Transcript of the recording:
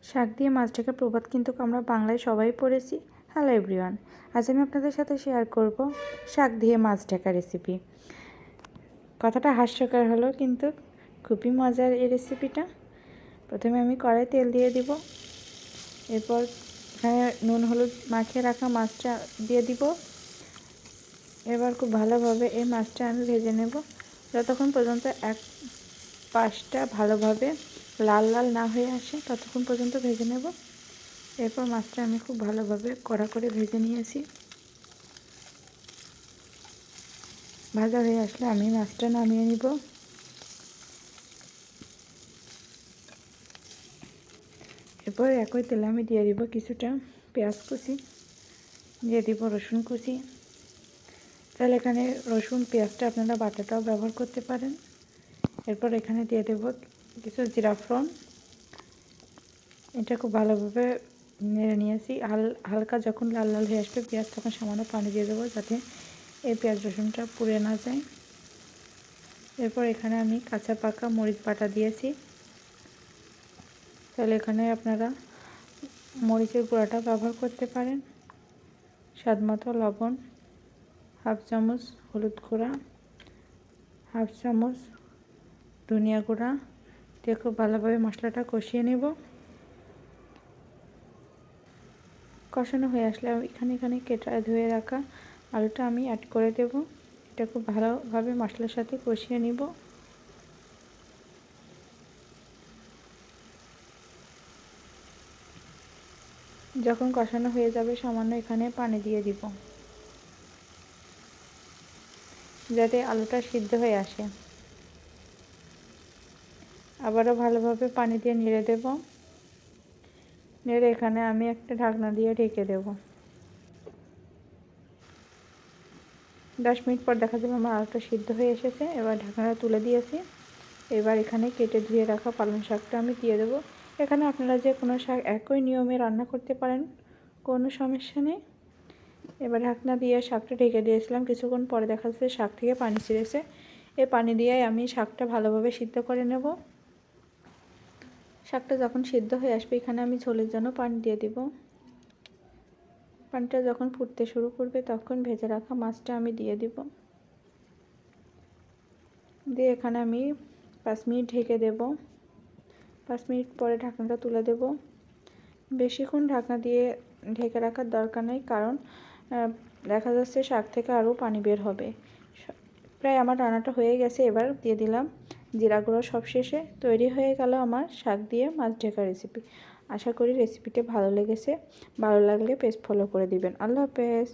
শাক দিয়ে মাছ ঢাকার প্রবাদ কিন্তু আমরা বাংলায় সবাই পড়েছি। হ্যালো এভরিওয়ান, আজ আমি আপনাদের সাথে শেয়ার করব শাক দিয়ে মাছ ঢাকা রেসিপি। কথাটা হাস্যকর হলো, কিন্তু খুবই মজার এই রেসিপিটা। প্রথমে আমি কড়াই তেল দিয়ে দিব, এরপর এখানে নুন হলুদ মাখিয়ে রাখা মাছটা দিয়ে দিব। এবার খুব ভালোভাবে এই মাছটা আমি ভেজে নেব, যতক্ষণ পর্যন্ত এক পাশটা ভালোভাবে লাল লাল না হয়ে আসে ততক্ষণ পর্যন্ত ভেজে নেব। এরপর মাছটা আমি খুব ভালোভাবে কড়া করে ভেজে নিয়েছি। ভাজা হয়ে আসলে আমি মাছটা নামিয়ে নিব। এরপর একই তেলে আমি দিয়ে দিব কিছুটা পেঁয়াজ কুচি, দিয়ে দিব রসুন কুচি। তাহলে এখানে রসুন পেঁয়াজটা আপনারা বাটাটাও ব্যবহার করতে পারেন। এরপর এখানে দিয়ে দেব কিছু জিরা ফোড়ন। এটা খুব ভালোভাবে নেড়ে নিয়েছি। হালকা যখন লাল লাল হয়ে আসবে পেঁয়াজ, তখন সামান্য পানি দিয়ে দেবো, যাতে এই পেঁয়াজ রসুনটা পুড়ে না যায়। এরপর এখানে আমি কাঁচা পাকা মরিচ বাটা দিয়েছি। তাহলে এখানে আপনারা মরিচের গুঁড়াটা ব্যবহার করতে পারেন। স্বাদমতো লবণ, হাফ চামচ হলুদ গুঁড়া, হাফ চামচ ধনিয়া গুঁড়া দিয়ে খুব ভালোভাবে মশলাটা কষিয়ে নেব। কষানো হয়ে আসলে এখানে কেটে ধুয়ে রাখা আলুটা আমি অ্যাড করে দেব। এটা খুব ভালোভাবে মশলার সাথে কষিয়ে নিব। যখন কষানো হয়ে যাবে সামান্য এখানে পানি দিয়ে দিব, যাতে আলুটা সিদ্ধ হয়ে আসে। আবারও ভালোভাবে পানি দিয়ে নেড়ে দেব। নেড়ে এখানে আমি একটা ঢাকনা দিয়ে ঢেকে দেব। 10 মিনিট পর দেখা যাবে আমার আলুটা সিদ্ধ হয়ে এসেছে। এবার ঢাকনাটা তুলে দিয়েছি। এবার এখানে কেটে ধুয়ে রাখা পালং শাকটা আমি দিয়ে দেবো। এখানে আপনারা যে কোনো শাক একই নিয়মে রান্না করতে পারেন, কোনো সমস্যা নেই। এবার ঢাকনা দিয়ে শাকটা ঢেকে দিয়েছিলাম। কিছুক্ষণ পরে দেখা যাচ্ছে শাক থেকে পানি ছেড়েছে। এই পানি দিয়ে আমি শাকটা ভালোভাবে সিদ্ধ করে নেব। শাকটা যখন সিদ্ধ হয়ে আসবে এখানে আমি ঝোলের জন্য পানি দিয়ে দেব। পানিটা যখন ফুটতে শুরু করবে তখন ভেজে রাখা মাছটা আমি দিয়ে দেব। দিয়ে এখানে আমি 5 মিনিট ঢেকে দেব। 5 মিনিট পরে ঢাকনাটা তুলে দেব। বেশিক্ষণ ঢাকনা দিয়ে ঢেকে রাখার দরকার নেই, কারণ দেখা যাচ্ছে শাক থেকে আরও পানি বের হবে। প্রায় আমার রান্নাটা হয়ে গেছে। এবার দিয়ে দিলাম জিরা গুঁড়ো সবশেষে। তৈরি হয়ে গেল আমার শাক দিয়ে মাছ ঢাকা রেসিপি। আশা করি রেসিপিটা ভালো লেগেছে। ভালো লাগলে পেজ ফলো করে দিবেন। আল্লাহ হাফেজ।